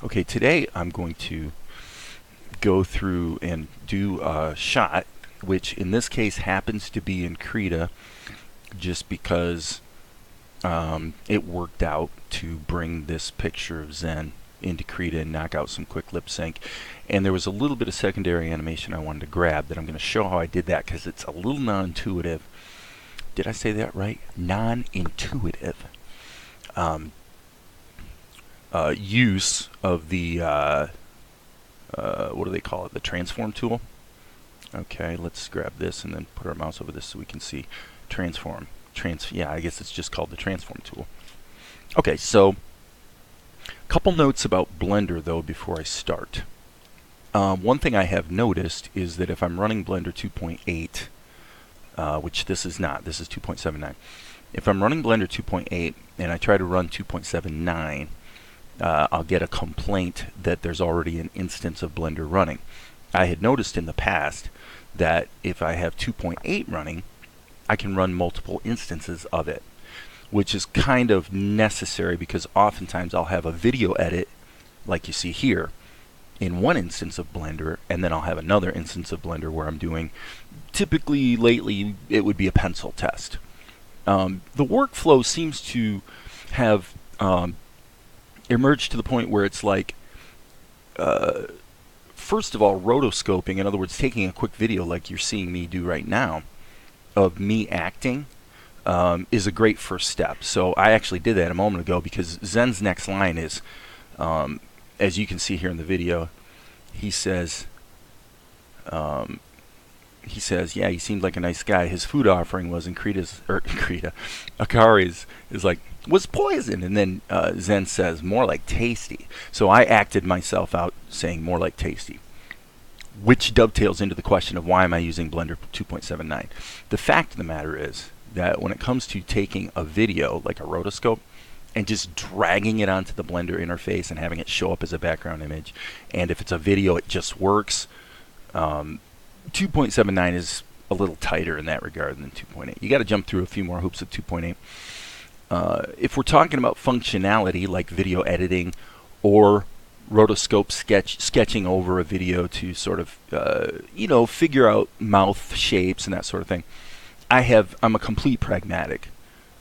Okay, today I'm going to go through and do a shot, which in this case happens to be in Krita, just because it worked out to bring this picture of Zen into Krita and knock out some quick lip sync. And there was a little bit of secondary animation I wanted to grab that I'm going to show how I did that because it's a little non-intuitive. Did I say that right? Non-intuitive. Use of the what do they call it? The transform tool. Okay, let's grab this and then put our mouse over this so we can see transform. Yeah, I guess it's just called the transform tool. Okay, so a couple notes about Blender though before I start. One thing I have noticed is that if I'm running Blender 2.8, which this is not, this is 2.79. If I'm running Blender 2.8 and I try to run 2.79, I'll get a complaint that there's already an instance of Blender running. I had noticed in the past that if I have 2.8 running, I can run multiple instances of it, which is kind of necessary because oftentimes I'll have a video edit, like you see here, in one instance of Blender, and then I'll have another instance of Blender where I'm doing, typically lately, it would be a pencil test. The workflow seems to have emerged to the point where it's like, first of all, rotoscoping, in other words, taking a quick video like you're seeing me do right now of me acting, is a great first step. So I actually did that a moment ago because Zen's next line is, as you can see here in the video, he says, yeah, he seemed like a nice guy. His food offering was in Akari's is like, was poison. And then Zen says, more like tasty. So I acted myself out saying more like tasty, which dovetails into the question of why am I using Blender 2.79. The fact of the matter is that when it comes to taking a video like a rotoscope and just dragging it onto the Blender interface and having it show up as a background image, and if it's a video it just works, 2.79 is a little tighter in that regard than 2.8. You got to jump through a few more hoops at 2.8. If we're talking about functionality like video editing or rotoscope sketching over a video to sort of figure out mouth shapes and that sort of thing, I'm a complete pragmatic.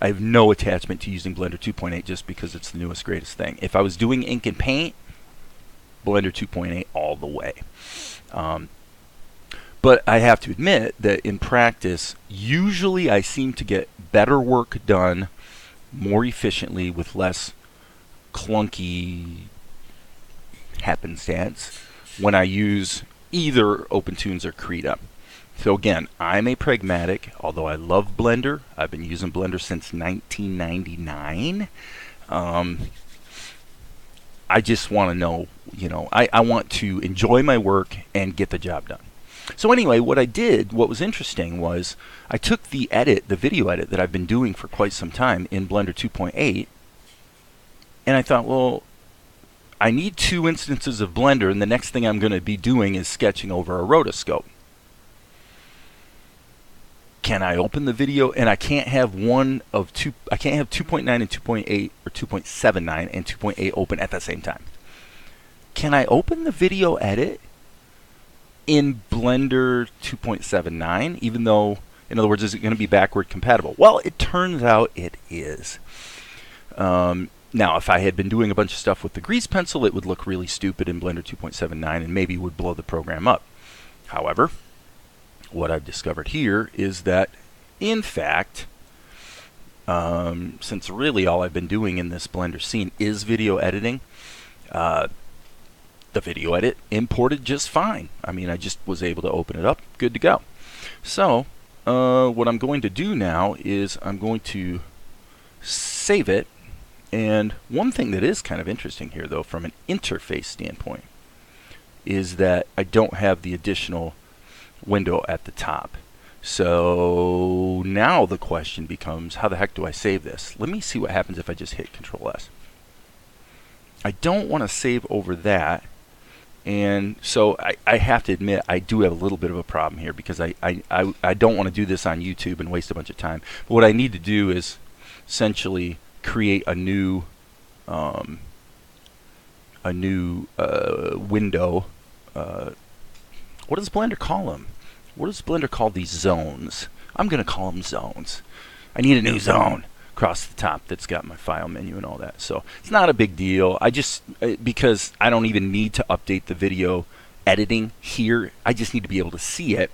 I have no attachment to using Blender 2.8 just because it's the newest greatest thing. If I was doing ink and paint, Blender 2.8 all the way. But I have to admit that in practice, usually I seem to get better work done more efficiently with less clunky happenstance when I use either OpenTunes or Krita. So again, I'm a pragmatic, although I love Blender. I've been using Blender since 1999. I just want to know, I want to enjoy my work and get the job done. So anyway, what was interesting was I took the video edit that I've been doing for quite some time in Blender 2.8, and I thought, well, I need 2 instances of Blender, and the next thing I'm going to be doing is sketching over a rotoscope. Can I open the video? And I can't have I can't have 2.9 and 2.8 or 2.79 and 2.8 open at the same time. Can I open the video edit in Blender 2.79, even though, in other words, is it going to be backward compatible? Well, it turns out it is. Now, if I had been doing a bunch of stuff with the grease pencil, it would look really stupid in Blender 2.79 and maybe would blow the program up. However, what I've discovered here is that, in fact, since really all I've been doing in this Blender scene is video editing, the video edit imported just fine. I mean, I just was able to open it up, good to go. So, what I'm going to do now is I'm going to save it. And one thing that is kind of interesting here, though, from an interface standpoint, is that I don't have the additional window at the top. So now the question becomes, how the heck do I save this? Let me see what happens if I just hit Control S. I don't want to save over that, and so I have to admit I do have a little bit of a problem here because I don't want to do this on YouTube and waste a bunch of time. But what I need to do is essentially create a new window. What does Blender call them? What does Blender call these zones? I'm going to call them zones. I need a new zone across the top that's got my file menu and all that. So it's not a big deal. I just, because I don't even need to update the video editing here, I just need to be able to see it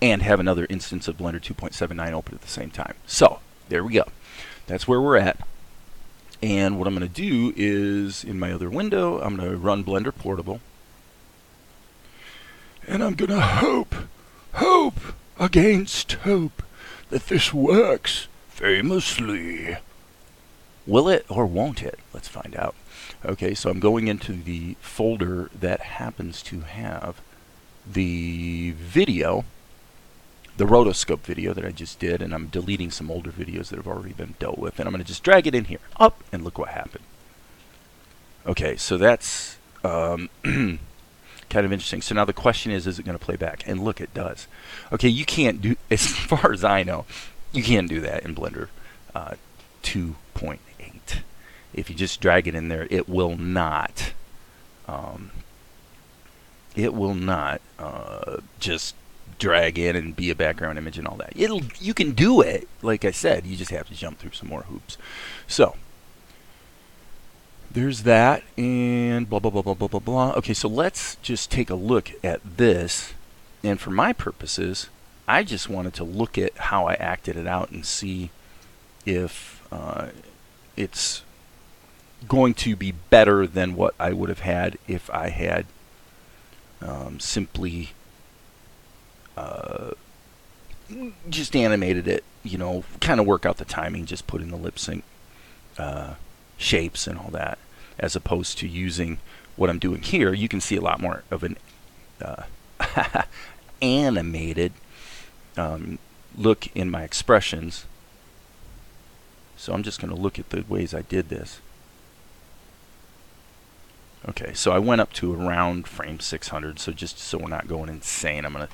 and have another instance of Blender 2.79 open at the same time. So there we go. That's where we're at. And what I'm going to do is, in my other window, I'm going to run Blender Portable. And I'm going to hope against hope that this works famously. Will it or won't it? Let's find out. Okay, so I'm going into the folder that happens to have the video, the rotoscope video that I just did, and I'm deleting some older videos that have already been dealt with, and I'm going to just drag it in here, up, and look what happened. Okay, so that's kind of interesting. So now the question is it going to play back? And look, it does. Okay, you can't do, as far as I know, you can't do that in Blender 2.8. If you just drag it in there, it will not just drag in and be a background image and all that. You can do it, like I said, you just have to jump through some more hoops. So there's that, and blah blah blah blah blah blah blah. Okay, so let's just take a look at this, and for my purposes, I just wanted to look at how I acted it out and see if it's going to be better than what I would have had if I had simply just animated it, you know, kind of work out the timing, just put in the lip sync shapes and all that, as opposed to using what I'm doing here. You can see a lot more of an animated look in my expressions. So I'm just going to look at the ways I did this. Okay, so I went up to around frame 600, so just so we're not going insane, I'm going to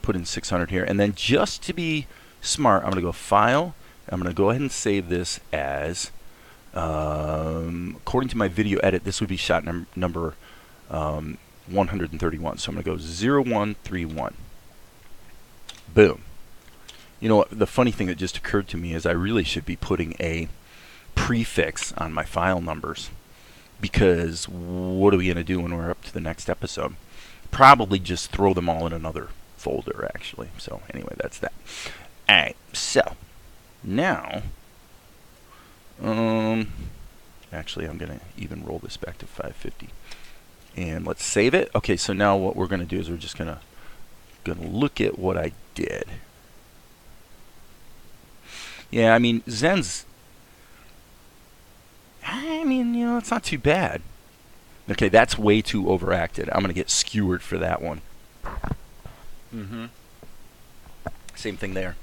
put in 600 here. And then just to be smart, I'm going to go File. I'm going to go ahead and save this as, according to my video edit, this would be shot number 131. So I'm going to go 0131. Boom. You know what, the funny thing that just occurred to me is I really should be putting a prefix on my file numbers, because what are we going to do when we're up to the next episode? Probably just throw them all in another folder, actually. So anyway, that's that. Alright, so now actually I'm going to even roll this back to 550, and let's save it. Okay, so now what we're going to do is we're just going to look at what I did. Yeah, I mean, Zen's, I mean, you know, it's not too bad. Okay, that's way too overacted. I'm going to get skewered for that one. Same thing there.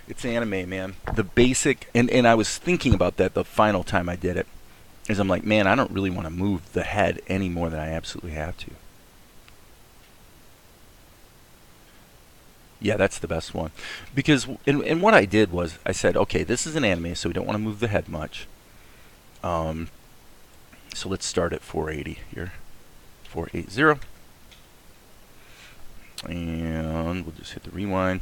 It's anime, man. The basic, and I was thinking about that the final time I did it, is I'm like, man, I don't really want to move the head any more than I absolutely have to. Yeah, that's the best one. Because, and what I did was, I said, okay, this is an anime, so we don't want to move the head much. So let's start at 480 here. 480. And we'll just hit the rewind.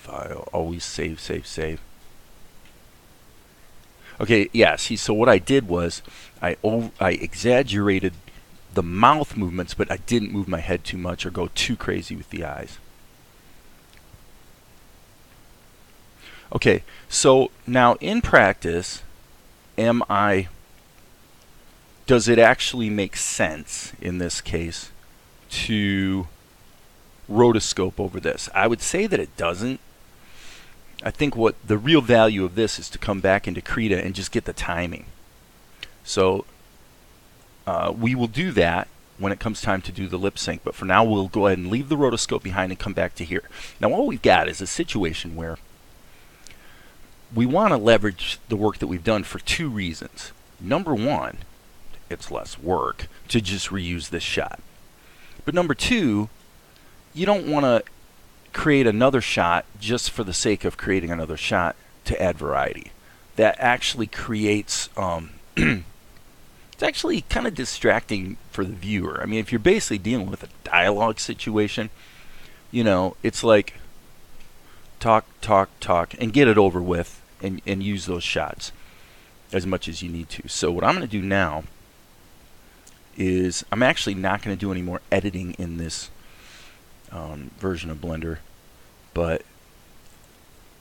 File, always save, save, save. Okay, yeah, see, so what I did was, I exaggerated the mouth movements, but I didn't move my head too much or go too crazy with the eyes. Okay, so now in practice, does it actually make sense in this case to rotoscope over this? I would say that it doesn't. I think what the real value of this is to come back into Krita and just get the timing. So we will do that when it comes time to do the lip sync, but for now we'll go ahead and leave the rotoscope behind and come back to here. Now what we've got is a situation where we want to leverage the work that we've done for two reasons. Number one, it's less work to just reuse this shot. But number two, you don't want to create another shot just for the sake of creating another shot to add variety. That actually creates it's actually kind of distracting for the viewer. I mean, if you're basically dealing with a dialogue situation, you know, it's like talk, talk, talk, and get it over with, and use those shots as much as you need to. So what I'm going to do now is I'm actually not going to do any more editing in this version of Blender, but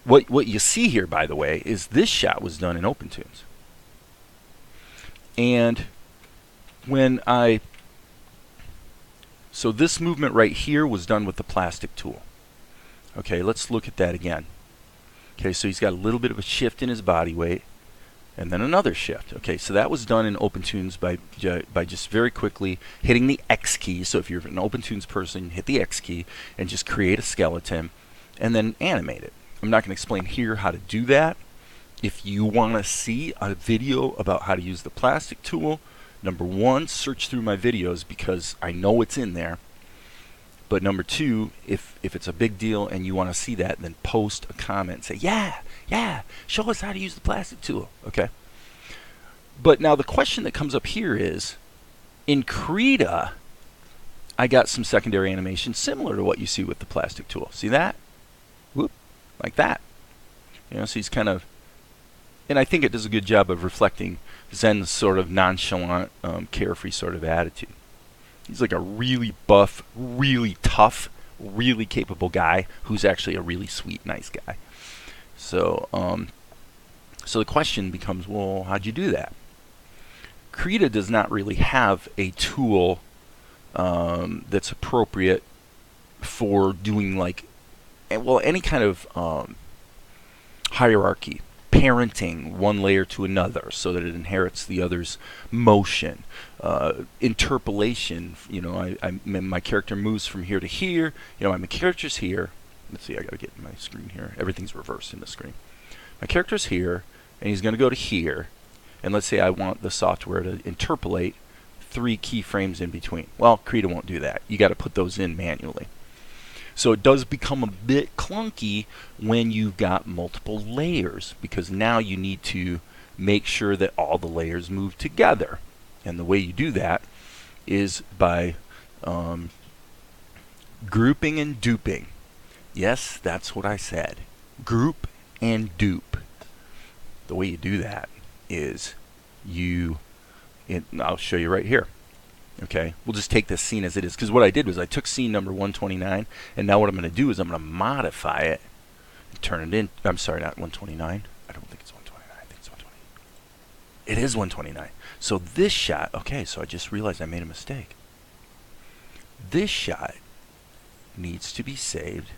what you see here, by the way, is this shot was done in OpenTunes. And so this movement right here was done with the plastic tool. Okay, let's look at that again. Okay, so he's got a little bit of a shift in his body weight, and then another shift. Okay, so that was done in OpenTunes by just very quickly hitting the X key. So if you're an OpenTunes person, hit the X key and just create a skeleton and then animate it. I'm not going to explain here how to do that. If you want to see a video about how to use the plastic tool, number one, search through my videos because I know it's in there. But number two, if it's a big deal and you want to see that, then post a comment and say, yeah, show us how to use the plastic tool. Okay. But now the question that comes up here is, in Krita, I got some secondary animation similar to what you see with the plastic tool. See that? Whoop, like that. You know, so he's kind of, and I think it does a good job of reflecting Zen's sort of nonchalant, carefree sort of attitude. He's like a really buff, really tough, really capable guy who's actually a really sweet, nice guy. So, so the question becomes, well, how'd you do that? Krita does not really have a tool that's appropriate for doing like, well, any kind of hierarchy, parenting one layer to another so that it inherits the other's motion. Interpolation, you know, my character moves from here to here. You know, my character's here. Let's see, I gotta get my screen here. Everything's reversed in the screen. My character's here, and he's gonna go to here. And let's say I want the software to interpolate 3 keyframes in between. Well, Krita won't do that. You gotta put those in manually. So it does become a bit clunky when you've got multiple layers, because now you need to make sure that all the layers move together. And the way you do that is by grouping and duping. Yes, that's what I said. Group and dupe. The way you do that is I'll show you right here. Okay, we'll just take this scene as it is, because what I did was I took scene number 129, and now what I'm going to do is I'm going to modify it and turn it in. I'm sorry, not 129. I don't think it's 129. I think it's 120. It is 129. So this shot, okay, so I just realized I made a mistake. This shot needs to be saved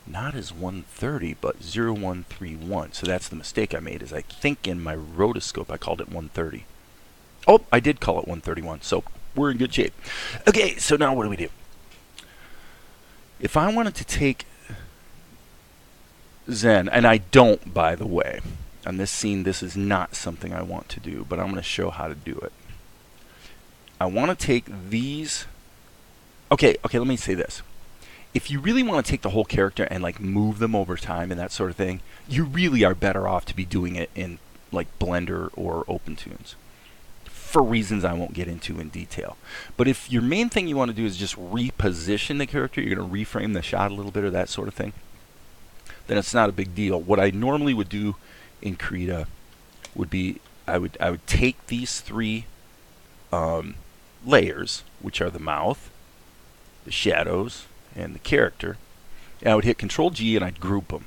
not as 130, but 0131. So that's the mistake I made, is I think in my rotoscope I called it 130. Oh, I did call it 131, so we're in good shape. Okay, so now what do we do? If I wanted to take Zen, and I don't, by the way, on this scene, this is not something I want to do, but I'm going to show how to do it. I want to take these. Okay, let me say this. If you really want to take the whole character and like move them over time and that sort of thing, you really are better off to be doing it in like Blender or OpenTunes, for reasons I won't get into in detail. But if your main thing you want to do is just reposition the character, you're going to reframe the shot a little bit or that sort of thing, then it's not a big deal. What I normally would do in Krita would be I would take these 3 layers, which are the mouth, the shadows, and the character, and I would hit Control G and I'd group them.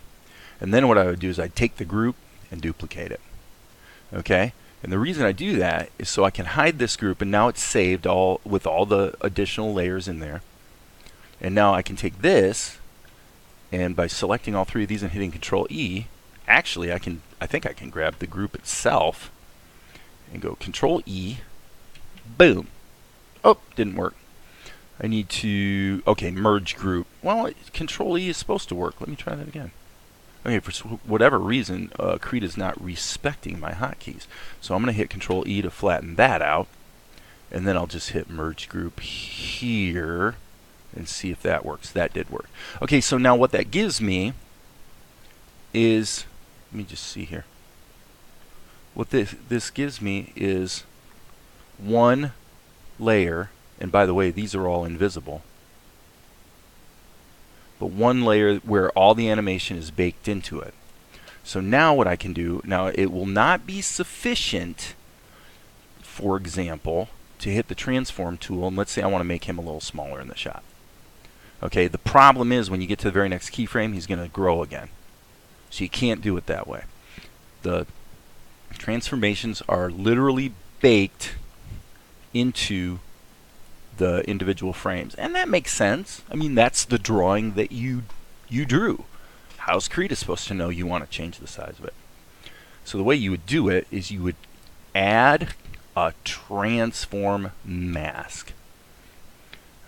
And then what I would do is I'd take the group and duplicate it. Okay? And the reason I do that is so I can hide this group, and now it's saved all with all the additional layers in there. And now I can take this, and by selecting all 3 of these and hitting Control E, actually I think I can grab the group itself and go Control E, boom. Oh, didn't work. I need to, okay, merge group. Well, Control E is supposed to work. Let me try that again. Okay, for whatever reason, Krita is not respecting my hotkeys. So I'm going to hit Control E to flatten that out. And then I'll just hit Merge Group here and see if that works. That did work. Okay, so now what that gives me is, let me just see here. what this gives me is one layer, and by the way, these are all invisible, but one layer where all the animation is baked into it. So now what I can do, now it will not be sufficient, for example, to hit the transform tool, and let's say I want to make him a little smaller in the shot. Okay, the problem is when you get to the very next keyframe, he's going to grow again. So you can't do it that way. The transformations are literally baked into the individual frames, and that makes sense. I mean, that's the drawing that you drew. How's Krita supposed to know you want to change the size of it? So the way you would do it is you would add a transform mask.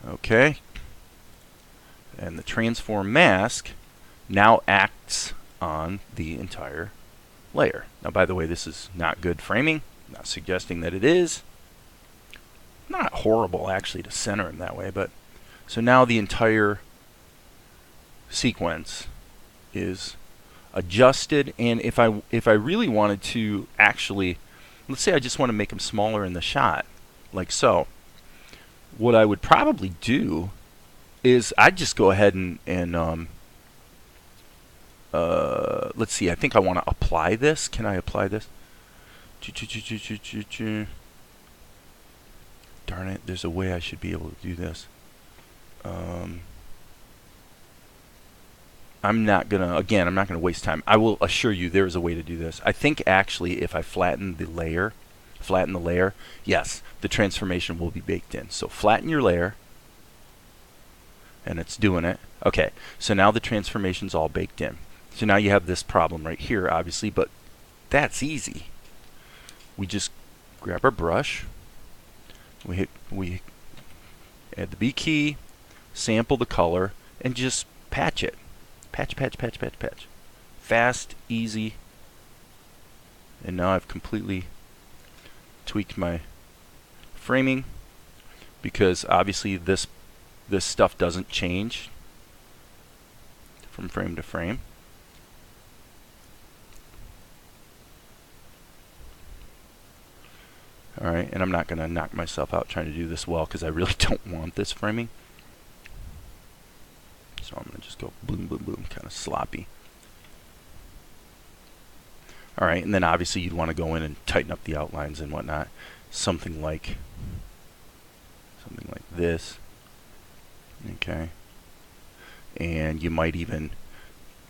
Okay, and the transform mask now acts on the entire layer. Now, by the way, this is not good framing. I'm not suggesting that it is. Not horrible, actually, to center him that way, but so now the entire sequence is adjusted, and if I really wanted to actually, let's say I just want to make him smaller in the shot, like so, what I would probably do is I'd just go ahead and let's see, I think I want to apply this. Can I apply this? Darn it, there's a way I should be able to do this. I'm not gonna waste time. I will assure you there is a way to do this. I think actually if I flatten the layer, yes, the transformation will be baked in. So flatten your layer, and it's doing it. Okay, so now the transformation's all baked in. So now you have this problem right here, obviously, but that's easy. We just grab our brush, we add the B key, sample the color, and just patch it. Patch. Fast, easy. And now I've completely tweaked my framing, because obviously this stuff doesn't change from frame to frame. Alright, and I'm not going to knock myself out trying to do this well, because I really don't want this framing. So I'm going to just go boom, boom, boom, kind of sloppy. Alright, and then obviously you'd want to go in and tighten up the outlines and whatnot. Something like this. Okay. And you might even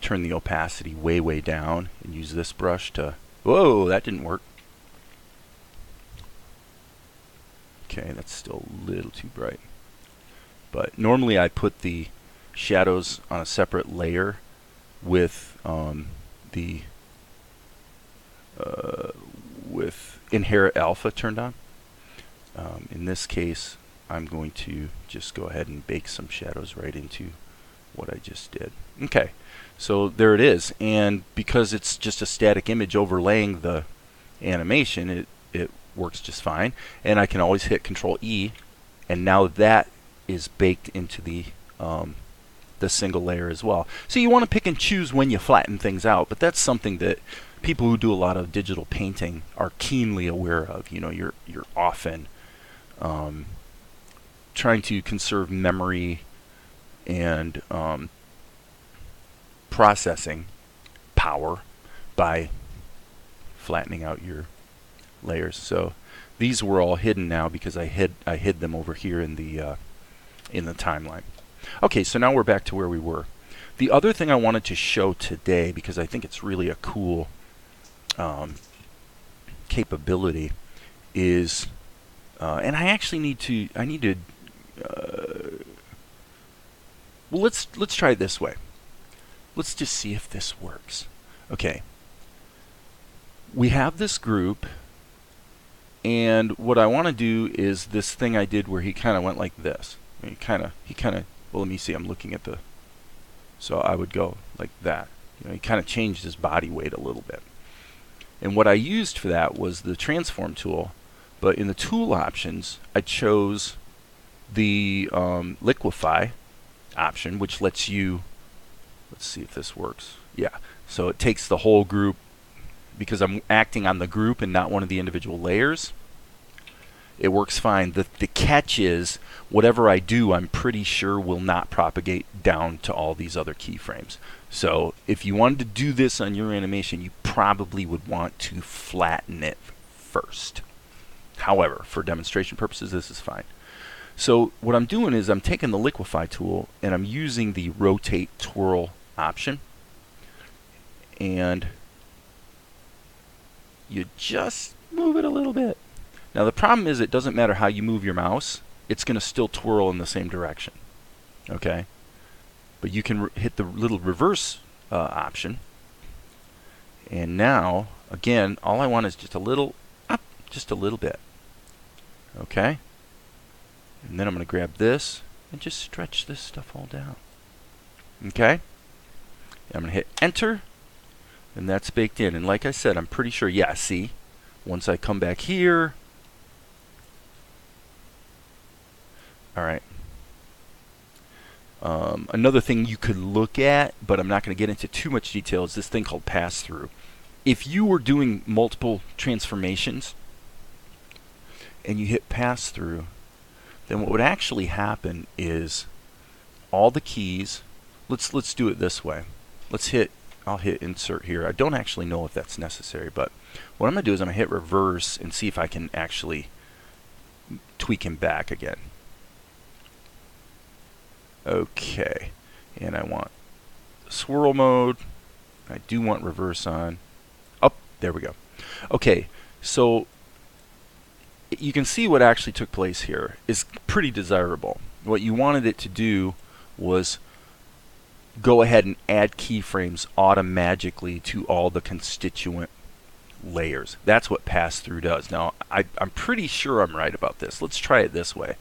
turn the opacity way, way down and use this brush to... Whoa, that didn't work. Okay, that's still a little too bright. But normally I put the shadows on a separate layer with with inherit alpha turned on. In this case, I'm going to just go ahead and bake some shadows right into what I just did. Okay, so there it is, and because it's just a static image overlaying the animation, it works just fine, and I can always hit Control E, and now that is baked into the single layer as well. So you want to pick and choose when you flatten things out, but that's something that people who do a lot of digital painting are keenly aware of. You know, you're often trying to conserve memory and processing power by flattening out your layers. So these were all hidden now because I hid them over here in the timeline. Okay, so now we're back to where we were. The other thing I wanted to show today, because I think it's really a cool capability, is and I actually need to well, let's try it this way. Let's just see if this works. Okay, we have this group, and what I want to do is this thing I did where he kind of went like this. He kind of well, let me see, I'm looking at the, so I would go like that. You know, he kind of changed his body weight a little bit. And what I used for that was the transform tool, but in the tool options, I chose the Liquefy option, which lets you, let's see if this works. Yeah, so it takes the whole group, because I'm acting on the group and not one of the individual layers, it works fine. The catch is, whatever I do, I'm pretty sure will not propagate down to all these other keyframes. So if you wanted to do this on your animation, you probably would want to flatten it first. However, for demonstration purposes, this is fine. So what I'm doing is I'm taking the Liquefy tool and I'm using the rotate twirl option, and you just move it a little bit. Now the problem is, it doesn't matter how you move your mouse, it's going to still twirl in the same direction. Okay? But you can hit the little reverse option, and now, again, all I want is just a little up, just a little bit. Okay? And then I'm going to grab this and just stretch this stuff all down. Okay? And I'm going to hit enter, and that's baked in. And like I said, I'm pretty sure, yeah, see, once I come back here, all right. Another thing you could look at, but I'm not going to get into too much detail, is this thing called pass-through. If you were doing multiple transformations and you hit pass-through, then what would actually happen is all the keys, let's do it this way. I'll hit insert here. I don't actually know if that's necessary, but what I'm going to do is I'm going to hit reverse and see if I can actually tweak him back again. Okay, and I want swirl mode. I do want reverse on. Oh, there we go. Okay, so you can see what actually took place here is pretty desirable. What you wanted it to do was go ahead and add keyframes automatically to all the constituent layers. That's what pass-through does. Now, I'm pretty sure I'm right about this. Let's try it this way.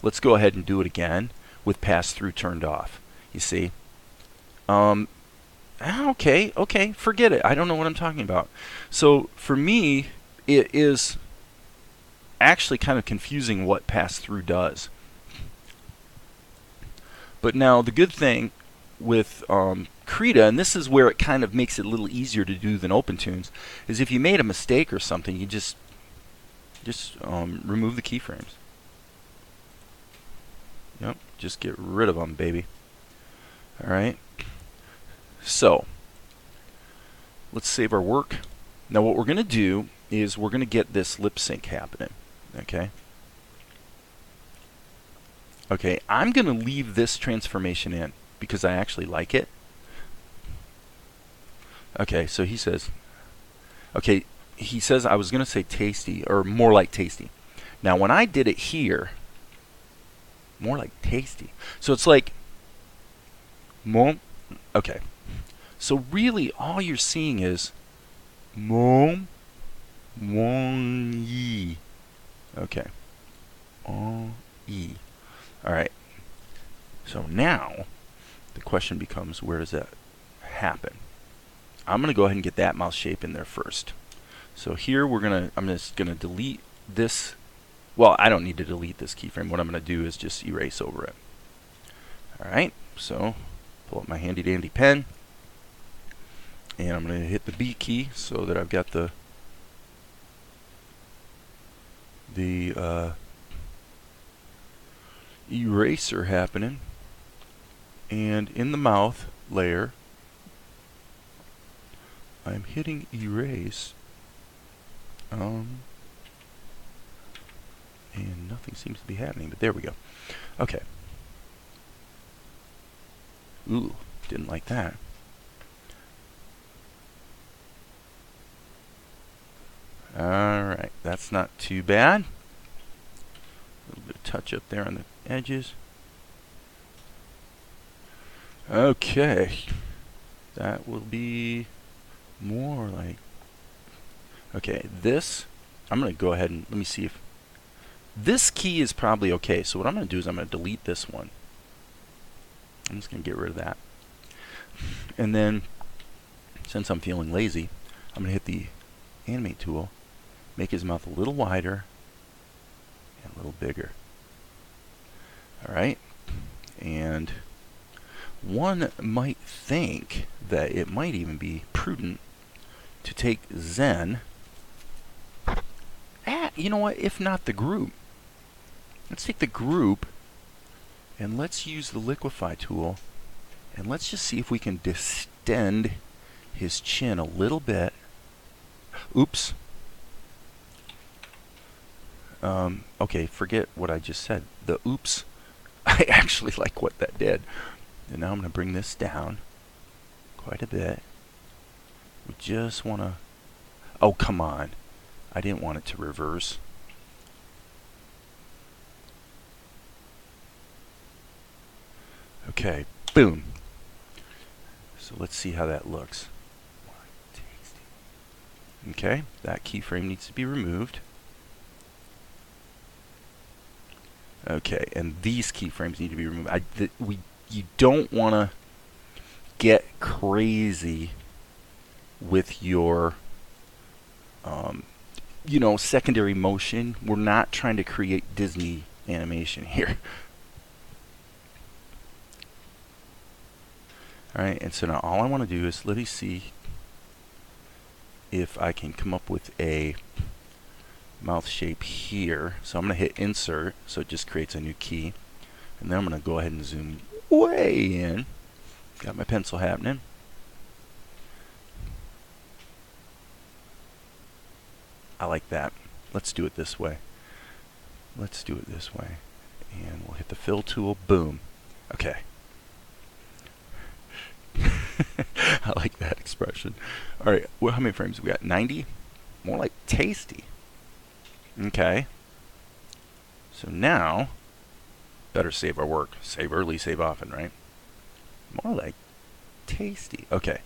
Let's go ahead and do it again with pass-through turned off. You see? Okay, forget it. I don't know what I'm talking about. So for me, it is actually kind of confusing what pass-through does. But now the good thing with Krita, and this is where it kind of makes it a little easier to do than OpenTunes, is if you made a mistake or something, you just remove the keyframes. Yep, just get rid of them, baby. All right. So let's save our work. Now what we're going to do is we're going to get this lip sync happening. Okay. Okay, I'm going to leave this transformation in because I actually like it. Okay, so he says, okay, he says I was going to say tasty, or more like tasty. Now when I did it here, more like tasty. So it's like, mom. Okay. So really all you're seeing is mom, wong yi. Okay. E. All right. So now the question becomes, where does that happen? I'm going to go ahead and get that mouse shape in there first. So here I'm just going to delete this. Well, I don't need to delete this keyframe. What I'm going to do is just erase over it. All right. So pull up my handy dandy pen, and I'm going to hit the B key so that I've got the eraser happening. And in the mouth layer, I'm hitting erase, and nothing seems to be happening, but there we go. Okay. Ooh, didn't like that. Alright, that's not too bad. A little bit of touch up there on the edges. Okay. That will be more like... Okay, this, I'm going to go ahead and let me see if... This key is probably okay, so what I'm going to do is I'm going to delete this one. I'm just going to get rid of that. And then, since I'm feeling lazy, I'm going to hit the animate tool, make his mouth a little wider and a little bigger. Alright, and one might think that it might even be prudent to take Zen. You know what? If not the group, let's take the group and let's use the Liquefy tool, and let's just see if we can distend his chin a little bit. Oops. Okay, forget what I just said. The oops, I actually like what that did. And now I'm going to bring this down quite a bit. We just want to... Oh, come on. I didn't want it to reverse. Okay, boom. So let's see how that looks. Okay, that keyframe needs to be removed. Okay, and these keyframes need to be removed. You don't want to get crazy with your, you know, secondary motion. We're not trying to create Disney animation here. Alright, and so now all I want to do is let me see if I can come up with a mouth shape here. So I'm going to hit insert, so it just creates a new key. And then I'm going to go ahead and zoom way in. Got my pencil happening. I like that. Let's do it this way. Let's do it this way. And we'll hit the fill tool. Boom. Okay. I like that expression. Alright, well, how many frames we got? 90? More like tasty. Okay. So now, better save our work. Save early, save often, right? More like tasty. Okay.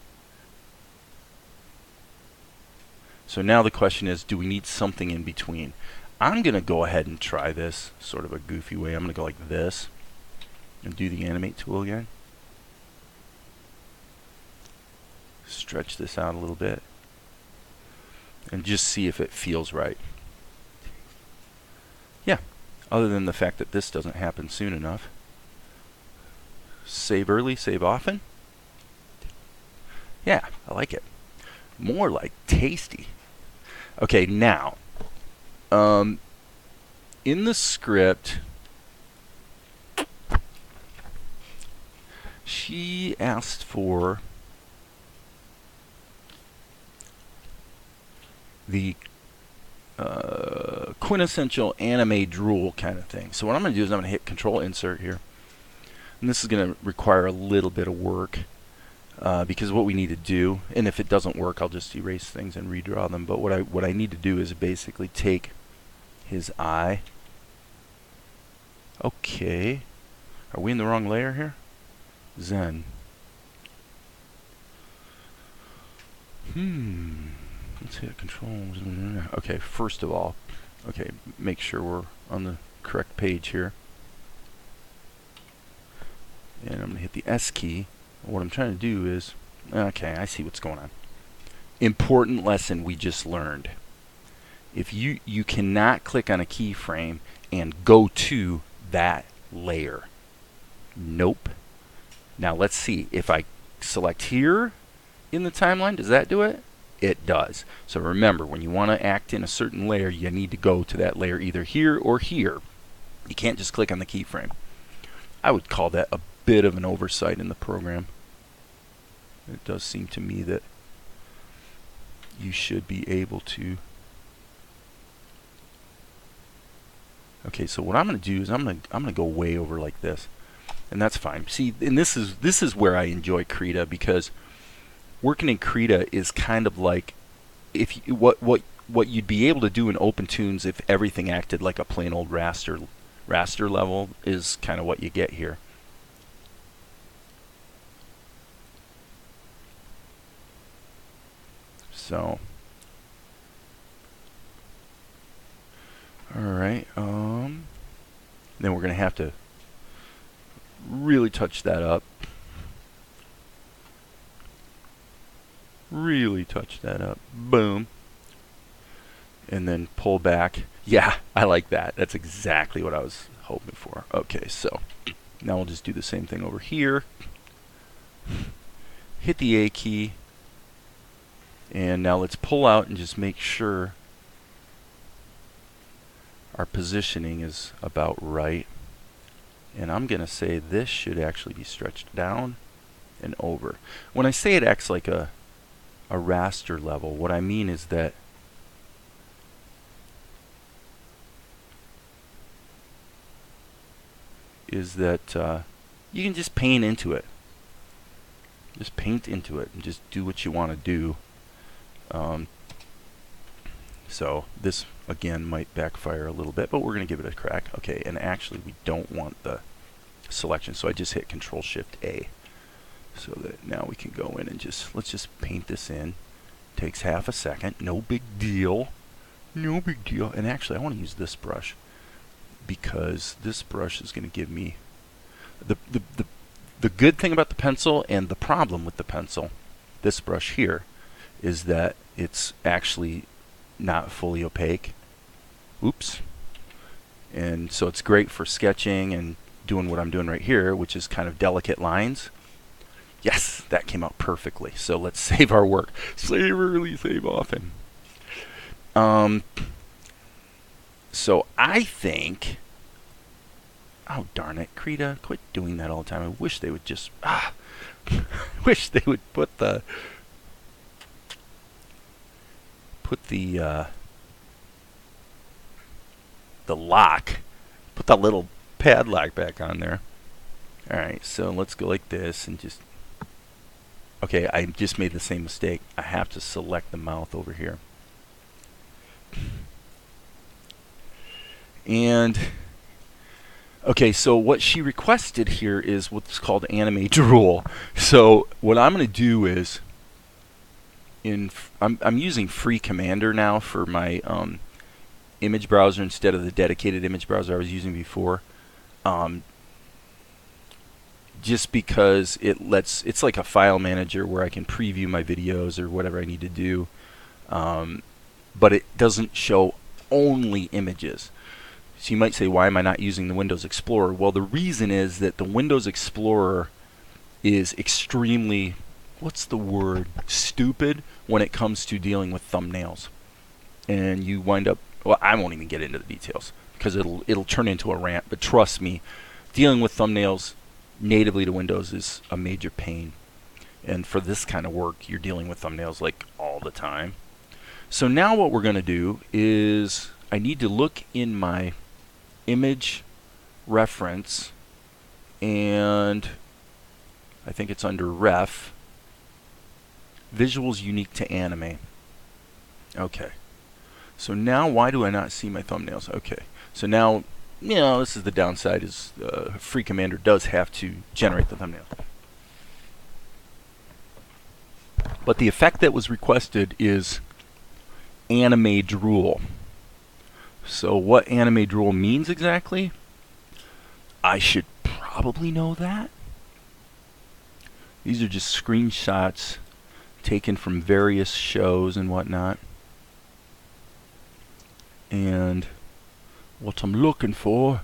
So now the question is, do we need something in between? I'm going to go ahead and try this sort of a goofy way. I'm going to go like this and do the animate tool again. Stretch this out a little bit and just see if it feels right. Yeah, other than the fact that this doesn't happen soon enough. Save early, save often. Yeah, I like it. More like tasty. Okay, now, in the script, she asked for the quintessential anime drool kind of thing. So what I'm going to do is I'm going to hit Control Insert here. And this is going to require a little bit of work because what we need to do, and if it doesn't work, I'll just erase things and redraw them. But what I need to do is basically take his eye. Okay. Are we in the wrong layer here? Zen. Let's hit Control. Okay, first of all, okay, make sure we're on the correct page here. And I'm going to hit the S key. What I'm trying to do is, okay, I see what's going on. Important lesson we just learned. If you cannot click on a keyframe and go to that layer. Nope. Now let's see. If I select here in the timeline, does that do it? It does. So remember, when you want to act in a certain layer, you need to go to that layer either here or here. You can't just click on the keyframe. I would call that a bit of an oversight in the program. It does seem to me that you should be able to. Okay, so what I'm going to do is I'm going to go way over like this, and that's fine. See, and this is where I enjoy Krita, because working in Krita is kind of like if you, what you'd be able to do in OpenTunes if everything acted like a plain old raster level is kind of what you get here. So, all right. Then we're going to have to really touch that up. Really touch that up. Boom. And then pull back. Yeah, I like that. That's exactly what I was hoping for. Okay, so now we'll just do the same thing over here. Hit the A key. And now let's pull out and just make sure our positioning is about right. And I'm going to say this should actually be stretched down and over. When I say it acts like a raster level, what I mean is that you can just paint into it. Just paint into it and just do what you want to do. So this again might backfire a little bit, but we're going to give it a crack. Okay, and actually we don't want the selection, so I just hit Control Shift A, so that now we can go in and let's just paint this in. Takes half a second, no big deal, no big deal. And actually I want to use this brush, because this brush is going to give me the good thing about the pencil and the problem with the pencil, this brush here, is that it's actually not fully opaque. Oops. And so it's great for sketching and doing what I'm doing right here, which is kind of delicate lines. Yes, that came out perfectly. So let's save our work. Save early, save often. So I think, oh darn it, Krita, quit doing that all the time. I wish they would just, wish they would put the lock, put that little padlock back on there. Alright, so let's go like this and just, okay, I just made the same mistake. I have to select the mouth over here. And okay, so what she requested here is what's called animate drool. So what I'm going to do is, I'm using Free Commander now for my image browser instead of the dedicated image browser I was using before. Just because it's like a file manager where I can preview my videos or whatever I need to do, but it doesn't show only images. So you might say, why am I not using the Windows Explorer? Well, the reason is that the Windows Explorer is extremely, what's the word, stupid when it comes to dealing with thumbnails. And you wind up, well, I won't even get into the details because it'll turn into a rant, but trust me, dealing with thumbnails natively to Windows is a major pain. And for this kind of work, you're dealing with thumbnails like all the time. So now what we're going to do is I need to look in my image reference, and I think it's under ref, visuals unique to anime. Okay, so now why do I not see my thumbnails? Okay, so now, you know, this is the downside, is Free Commander does have to generate the thumbnail. But the effect that was requested is animate drool. So what animate drool means exactly? I should probably know that. These are just screenshots taken from various shows and whatnot. And what I'm looking for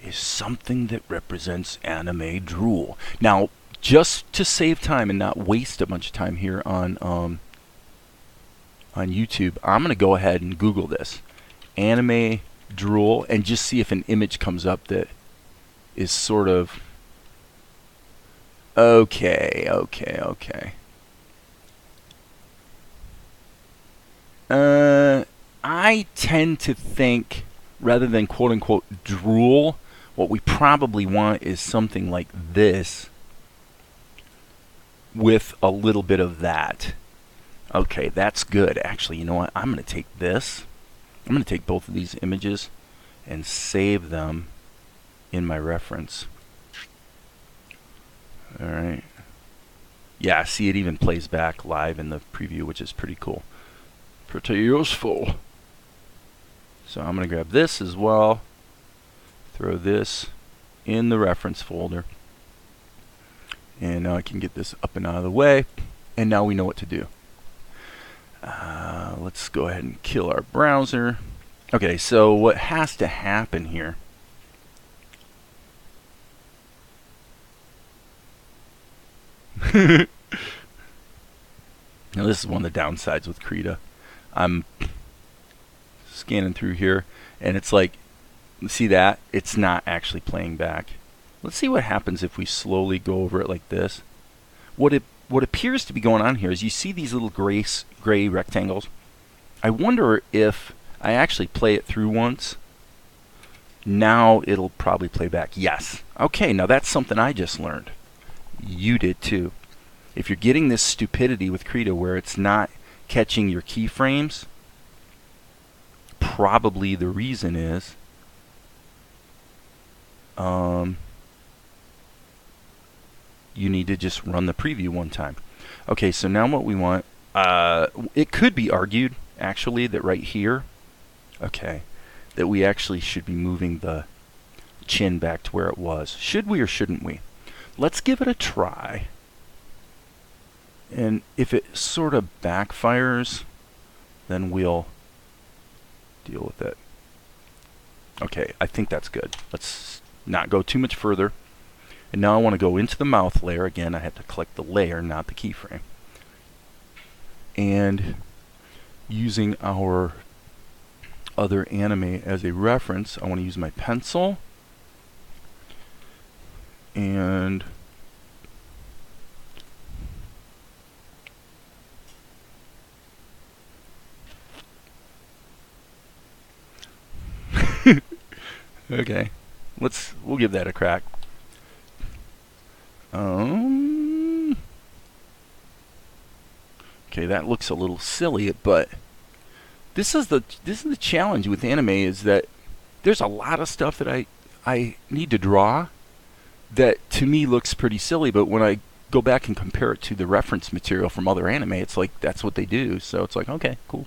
is something that represents animate drool. Now, just to save time and not waste a bunch of time here on YouTube, I'm going to go ahead and Google this. Anime drool, and just see if an image comes up that is sort of okay. I tend to think, rather than quote unquote drool, what we probably want is something like this with a little bit of that. Okay, that's good. Actually, you know what? I'm going to take this. I'm going to take both of these images and save them in my reference. Alright. Yeah, see, it even plays back live in the preview, which is pretty cool. Pretty useful. So I'm going to grab this as well. Throw this in the reference folder. And now I can get this up and out of the way. And now we know what to do. Let's go ahead and kill our browser. Okay, so what has to happen here Now this is one of the downsides with Krita. I'm scanning through here, and it's like, see that? It's not actually playing back. Let's see what happens if we slowly go over it like this. What appears to be going on here is you see these little gray rectangles. I wonder if I actually play it through once. Now it'll probably play back. Yes. Okay, now that's something I just learned. You did too. If you're getting this stupidity with Krita where it's not catching your keyframes, probably the reason is you need to just run the preview one time. Okay, so now what we want, it could be argued actually that right here, okay, that we actually should be moving the chin back to where it was. Should we or shouldn't we? Let's give it a try. And if it sort of backfires, then we'll deal with it. Okay, I think that's good. Let's not go too much further. And now I want to go into the mouth layer. Again, I have to click the layer, not the keyframe. And using our other animate as a reference, I want to use my pencil. And okay, we'll give that a crack. Okay, that looks a little silly, but this is the challenge with anime, is that there's a lot of stuff that I need to draw that to me looks pretty silly, but when I go back and compare it to the reference material from other anime, it's like that's what they do. So it's like, okay, cool.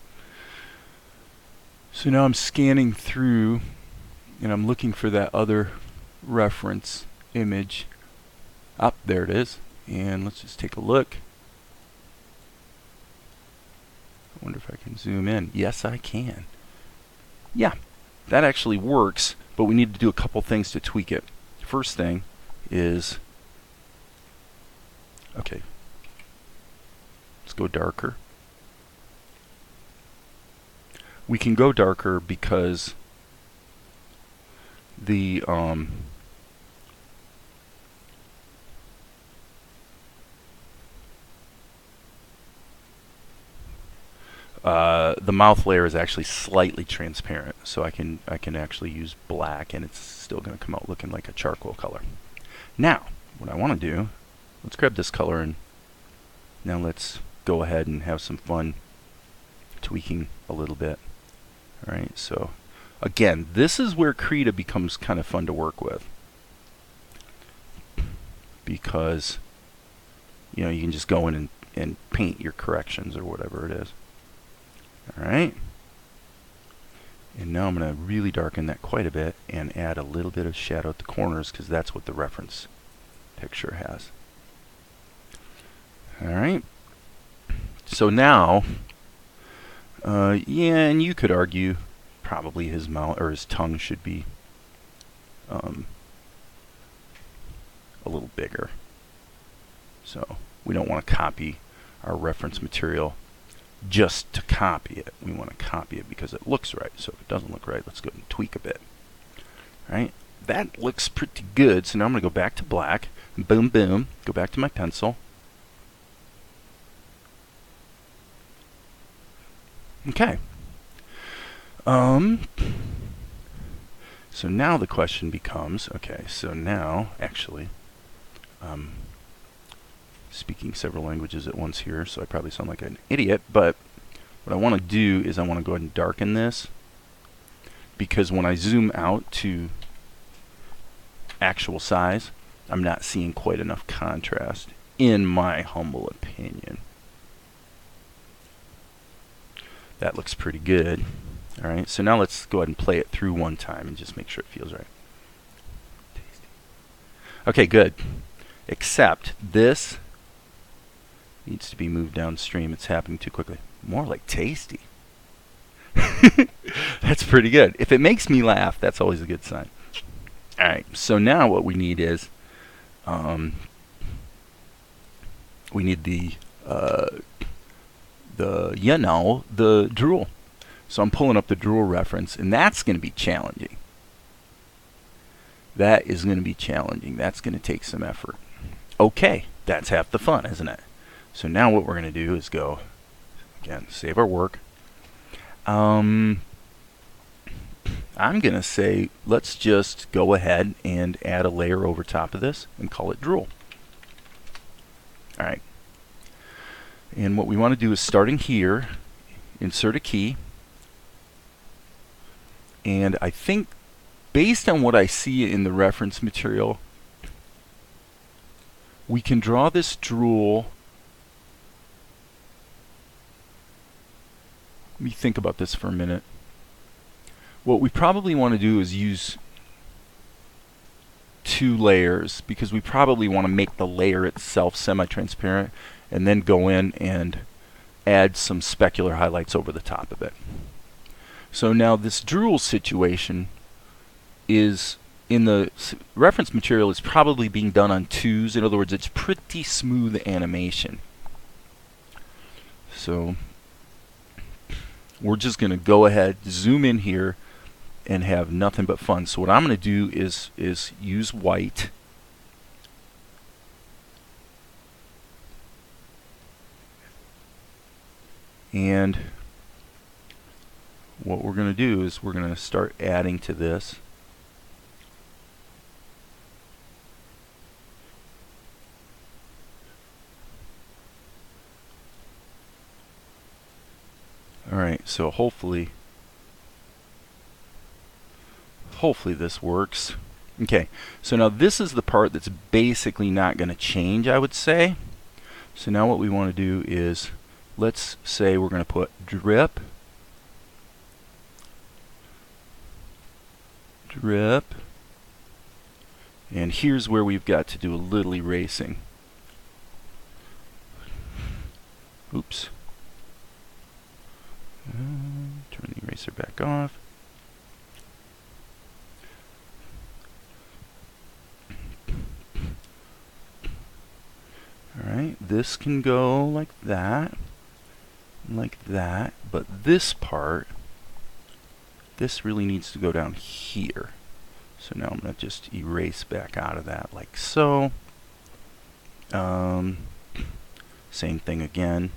So now I'm scanning through and I'm looking for that other reference image. Up there it is. And let's just take a look. I wonder if I can zoom in. Yes, I can. Yeah, that actually works, but we need to do a couple things to tweak it. First thing is, okay, let's go darker. We can go darker because the mouth layer is actually slightly transparent, so I can actually use black, and it's still going to come out looking like a charcoal color. Now, what I want to do, let's grab this color, and now let's go ahead and have some fun tweaking a little bit. All right, so again, this is where Krita becomes kind of fun to work with, because you know, you can just go in and paint your corrections or whatever it is. All right, and now I'm going to really darken that quite a bit and add a little bit of shadow at the corners, because that's what the reference picture has. All right, so now yeah, and you could argue probably his mouth or his tongue should be a little bigger. So we don't want to copy our reference material just to copy it. We want to copy it because it looks right. So if it doesn't look right, let's go and tweak a bit. All right, that looks pretty good. So now I'm going to go back to black. Boom, boom. Go back to my pencil. Okay. So now the question becomes, okay, so now actually speaking several languages at once here, so I probably sound like an idiot, but what I want to do is I want to go ahead and darken this, because when I zoom out to actual size, I'm not seeing quite enough contrast, in my humble opinion. That looks pretty good. All right, so now let's go ahead and play it through one time and just make sure it feels right. Tasty. Okay, good. Except this needs to be moved downstream. It's happening too quickly. More like tasty. That's pretty good. If it makes me laugh, that's always a good sign. All right, so now what we need is we need the the drool. So I'm pulling up the drool reference, and that's going to be challenging. That is going to be challenging. That's going to take some effort. Okay, that's half the fun, isn't it? So now what we're going to do is go, again, save our work. I'm going to say, let's just go ahead and add a layer over top of this and call it drool. All right. And what we want to do is, starting here, insert a key. And I think, based on what I see in the reference material, we can draw this drool. Let me think about this for a minute. What we probably want to do is use 2 layers, because we probably want to make the layer itself semi-transparent and then go in and add some specular highlights over the top of it. So now this drool situation is, in the reference material, is probably being done on 2s. In other words, it's pretty smooth animation. So we're just going to go ahead, zoom in here, and have nothing but fun. So what I'm going to do is use white. And what we're going to do is we're going to start adding to this. Alright, so hopefully this works. Okay, so now this is the part that's basically not going to change, I would say. So now what we want to do is, let's say we're going to put drip, drip, and here's where we've got to do a little erasing. Oops. Turn the eraser back off. Alright, this can go like that, but this part, this really needs to go down here. So now I'm going to just erase back out of that like so. Same thing again.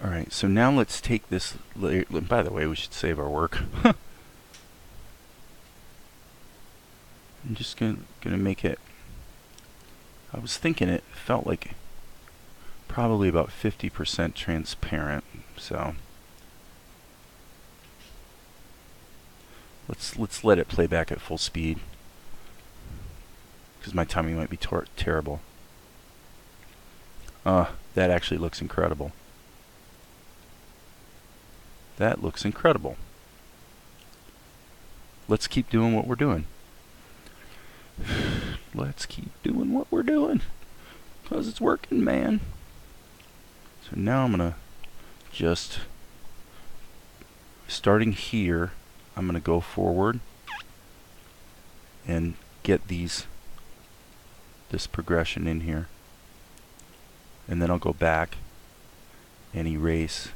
Alright, so now let's take this layer. By the way, we should save our work. I'm just gonna make it, I was thinking it felt like probably about 50% transparent, so let's let it play back at full speed, because my timing might be terrible. That actually looks incredible. That looks incredible. Let's keep doing what we're doing. Let's keep doing what we're doing, because it's working, man. So now I'm going to just, starting here, I'm going to go forward and get this progression in here. And then I'll go back and erase.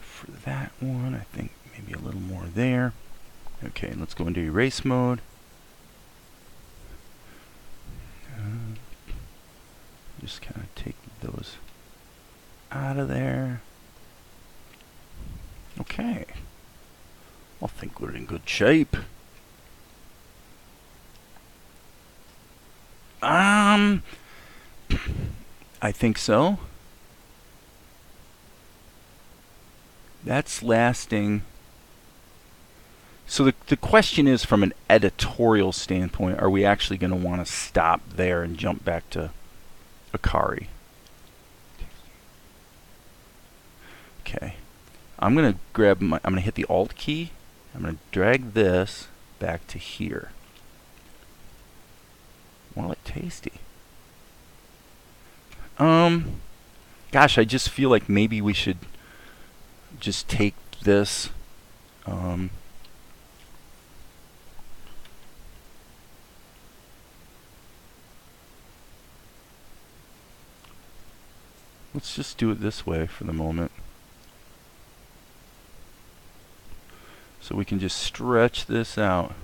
For that one, I think maybe a little more there. Okay, let's go into erase mode. Just kind of take those out of there. Okay. I think we're in good shape. I think so. That's lasting. So the question is, from an editorial standpoint, are we actually going to want to stop there and jump back to Akari? Okay. I'm going to I'm going to hit the Alt key. I'm going to drag this back to here. More like tasty. Gosh, I just feel like maybe we should just take this. Let's just do it this way for the moment. So we can just stretch this out.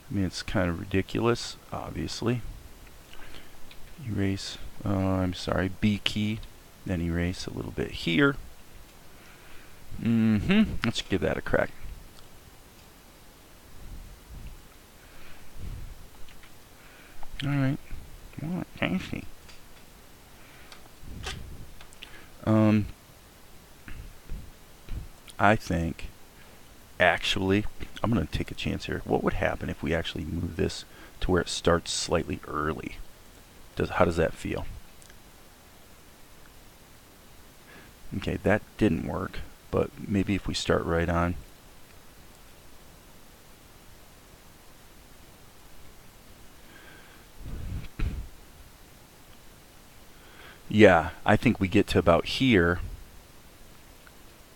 I mean, it's kind of ridiculous, obviously. Erase, I'm sorry, B key, then erase a little bit here. Let's give that a crack. Alright. Oh, tasty. I think, actually, I'm going to take a chance here. What would happen if we actually move this to where it starts slightly early? How does that feel? Okay, that didn't work, but maybe if we start right on. Yeah, I think we get to about here,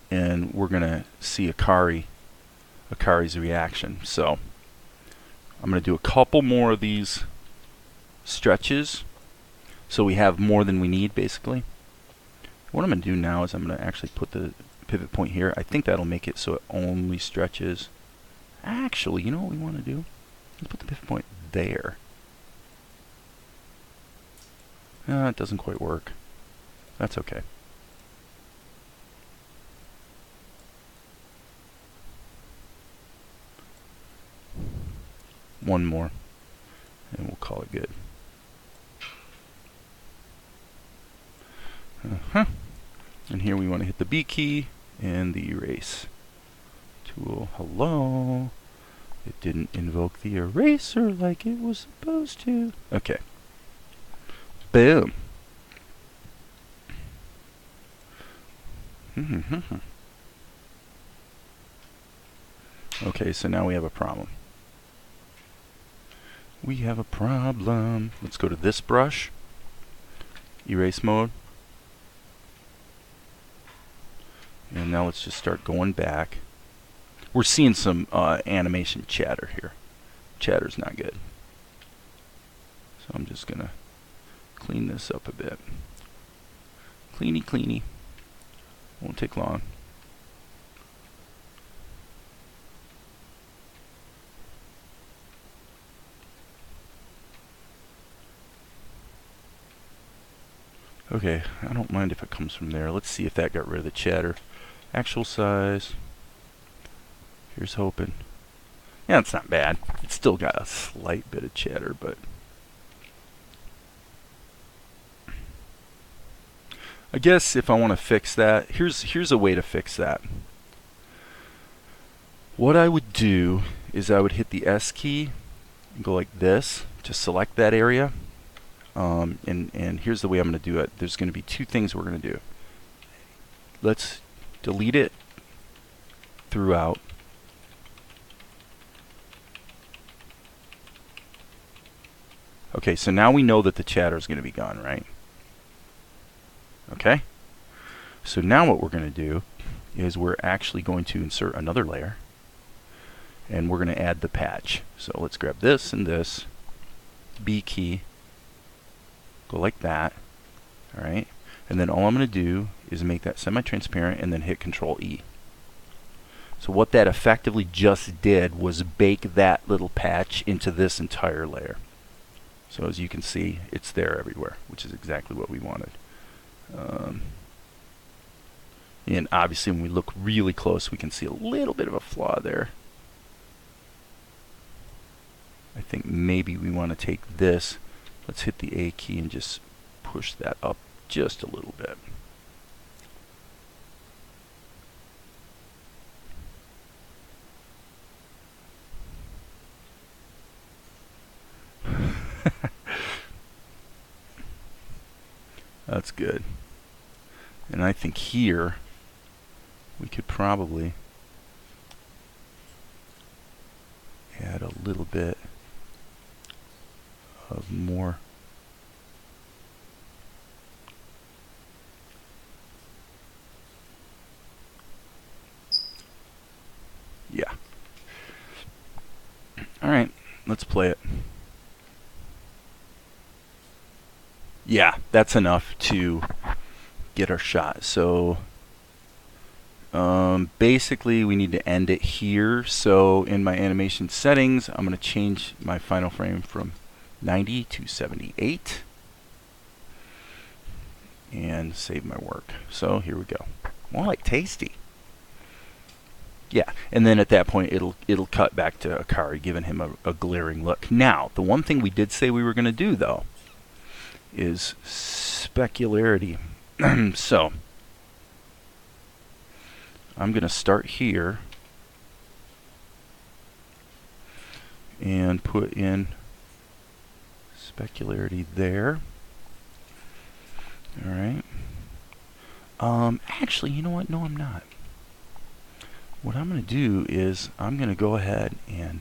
and we're going to see Akari's reaction. So I'm going to do a couple more of these stretches so we have more than we need, basically. What I'm going to do now is I'm going to actually put the pivot point here. I think that'll make it so it only stretches. Actually, you know what we want to do? Let's put the pivot point there. It doesn't quite work. That's okay. One more, and we'll call it good. And here we want to hit the B key and the erase tool. Hello. It didn't invoke the eraser like it was supposed to. Okay. Boom. Okay, so now we have a problem. We have a problem. Let's go to this brush. Erase mode. And now let's just start going back. We're seeing some animation chatter here. Chatter's not good. So I'm just going to clean this up a bit. Cleany, cleany. Won't take long. Okay, I don't mind if it comes from there. Let's see if that got rid of the chatter. Actual size. Here's hoping. Yeah, it's not bad. It's still got a slight bit of chatter, but I guess if I want to fix that, here's a way to fix that. What I would do is I would hit the S key and go like this to select that area. And here's the way I'm going to do it. There's going to be two things we're going to do. Let's delete it throughout. Okay, so now we know that the chatter is going to be gone, right? Okay? So now what we're going to do is we're actually going to insert another layer. And we're going to add the patch. So let's grab this and this. B key. Go like that. Alright? And then all I'm going to do is make that semi-transparent and then hit Control E. So what that effectively just did was bake that little patch into this entire layer. So as you can see, it's there everywhere, which is exactly what we wanted. And obviously when we look really close, we can see a little bit of a flaw there. I think maybe we want to take this. Let's hit the A key and just push that up just a little bit. That's good. And I think here we could probably add a little bit of more. Yeah. All right, let's play it. Yeah, that's enough to get our shot. So basically we need to end it here. So in my animation settings, I'm going to change my final frame from 90 to 78 and save my work. So here we go. More like tasty. Yeah, and then at that point it'll cut back to Akari, giving him a glaring look. Now, the one thing we did say we were going to do though is specularity. So I'm going to start here and put in specularity there. All right. Actually, you know what? No, I'm not. What I'm going to do is I'm going to go ahead and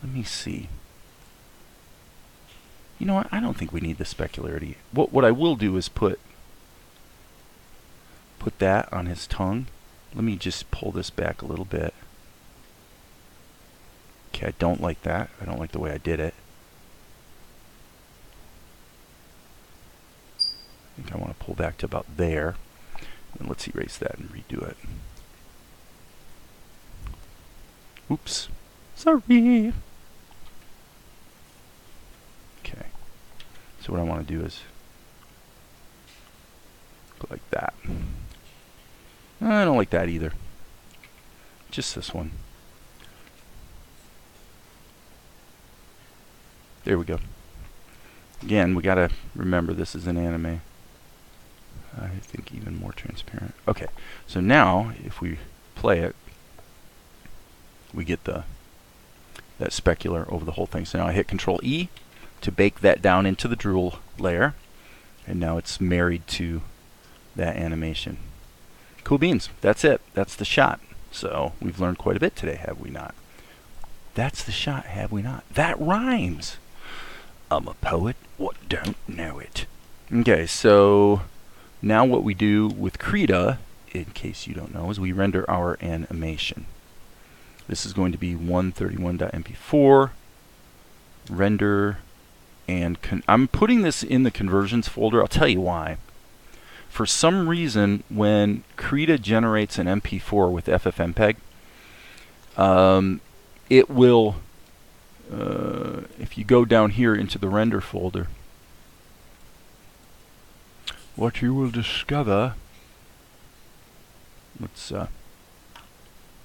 let me see. You know what? I don't think we need the specularity. What I will do is put that on his tongue. Let me just pull this back a little bit. Okay, I don't like that. I don't like the way I did it. I think I want to pull back to about there. And let's erase that and redo it. Oops. Sorry. Okay. So what I want to do is go like that. I don't like that either. Just this one. There we go. Again, we gotta remember this is an anime. I think even more transparent. Okay, so now if we play it, we get that specular over the whole thing. So now I hit Control E to bake that down into the drool layer, and now it's married to that animation. Cool beans. That's it. That's the shot. So we've learned quite a bit today, have we not? That's the shot, have we not? That rhymes. I'm a poet, what don't know it. Okay, so now what we do with Krita, in case you don't know, is we render our animation. This is going to be 131.mp4 render, and I'm putting this in the conversions folder. I'll tell you why. For some reason, when Krita generates an MP4 with FFmpeg, it will, if you go down here into the render folder, what you will discover, let's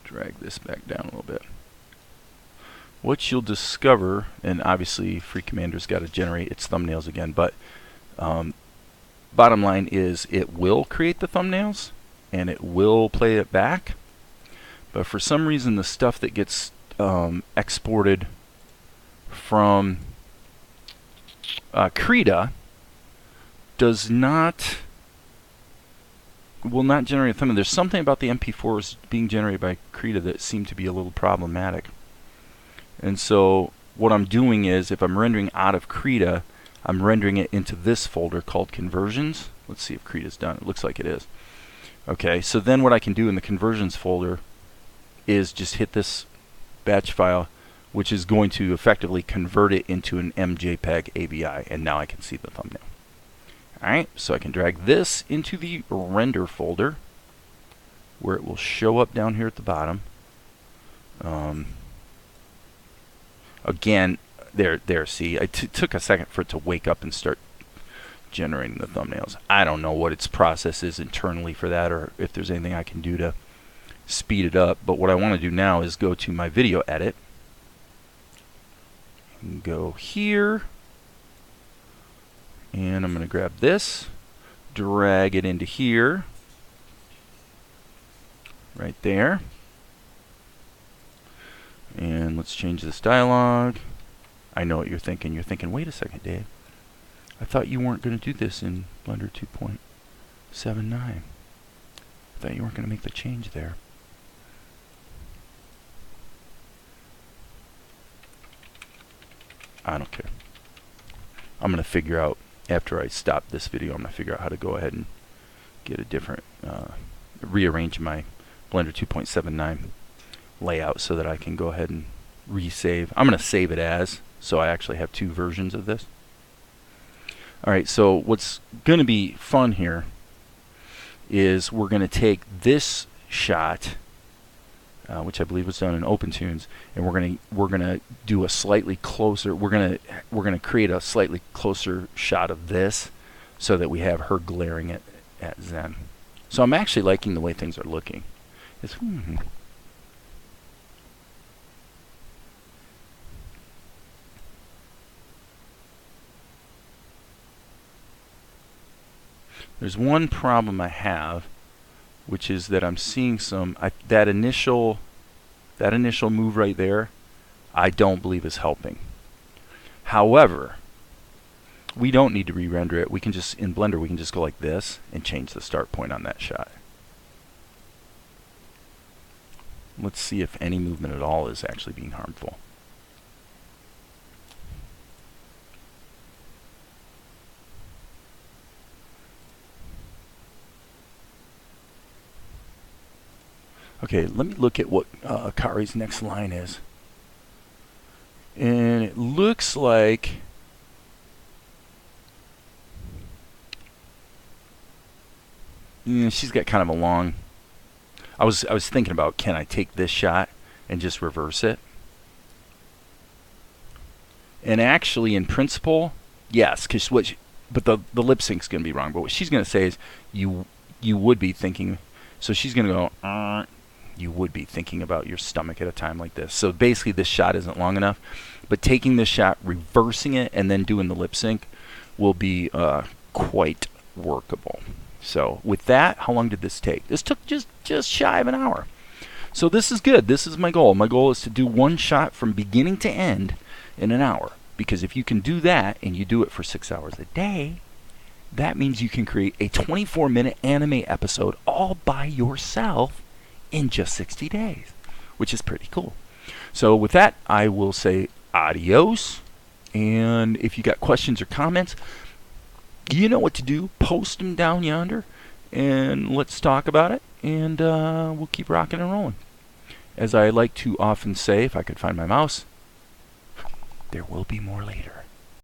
drag this back down a little bit. What you'll discover, and obviously Free Commander's got to generate its thumbnails again, but bottom line is it will create the thumbnails and it will play it back, but for some reason the stuff that gets exported from Krita will not generate a thumbnail. There's something about the MP4s being generated by Krita that seem to be a little problematic. And so what I'm doing is, if I'm rendering out of Krita, I'm rendering it into this folder called conversions. Let's see if Krita's done. It looks like it is. Okay, so then what I can do in the conversions folder is just hit this batch file, which is going to effectively convert it into an MJPEG AVI, and now I can see the thumbnail. Alright, so I can drag this into the render folder, where it will show up down here at the bottom. Again, there, see, it took a second for it to wake up and start generating the thumbnails. I don't know what its process is internally for that, or if there's anything I can do to speed it up. But what I want to do now is go to my video edit, and go here, and I'm going to grab this, drag it into here, right there. And let's change this dialog. I know what you're thinking. You're thinking, wait a second, Dave. I thought you weren't going to do this in Blender 2.79. I thought you weren't going to make the change there. I don't care. I'm going to figure out, after I stop this video, I'm going to figure out how to go ahead and get a different, rearrange my Blender 2.79 layout so that I can go ahead and resave. I'm going to save it as, so I actually have two versions of this. Alright, so what's going to be fun here is we're going to take this shot, which I believe was done in OpenTunes, and we're gonna do a slightly closer. We're gonna create a slightly closer shot of this, so that we have her glaring at Zen. So I'm actually liking the way things are looking. It's, There's one problem I have, which is that I'm seeing some that initial move right there, I don't believe is helping. However, we don't need to re-render it. We can just, in Blender, we can just go like this and change the start point on that shot. Let's see if any movement at all is actually being harmful. Okay, let me look at what Akari's next line is. And it looks like she's got kind of a long. I was thinking about, can I take this shot and just reverse it? And actually, in principle, yes, because but the lip sync's going to be wrong. But what she's going to say is, you would be thinking. So she's going to go. You would be thinking about your stomach at a time like this. So basically this shot isn't long enough, but taking this shot, reversing it, and then doing the lip sync will be quite workable. So with that, how long did this take? This took just shy of an hour. So this is good. This is my goal. My goal is to do one shot from beginning to end in an hour. Because if you can do that, and you do it for 6 hours a day, that means you can create a 24-minute anime episode all by yourself in just 60 days, which is pretty cool. So with that, I will say adios. And if you got questions or comments, you know what to do. Post them down yonder, and let's talk about it. And we'll keep rocking and rolling. As I like to often say, if I could find my mouse, there will be more later.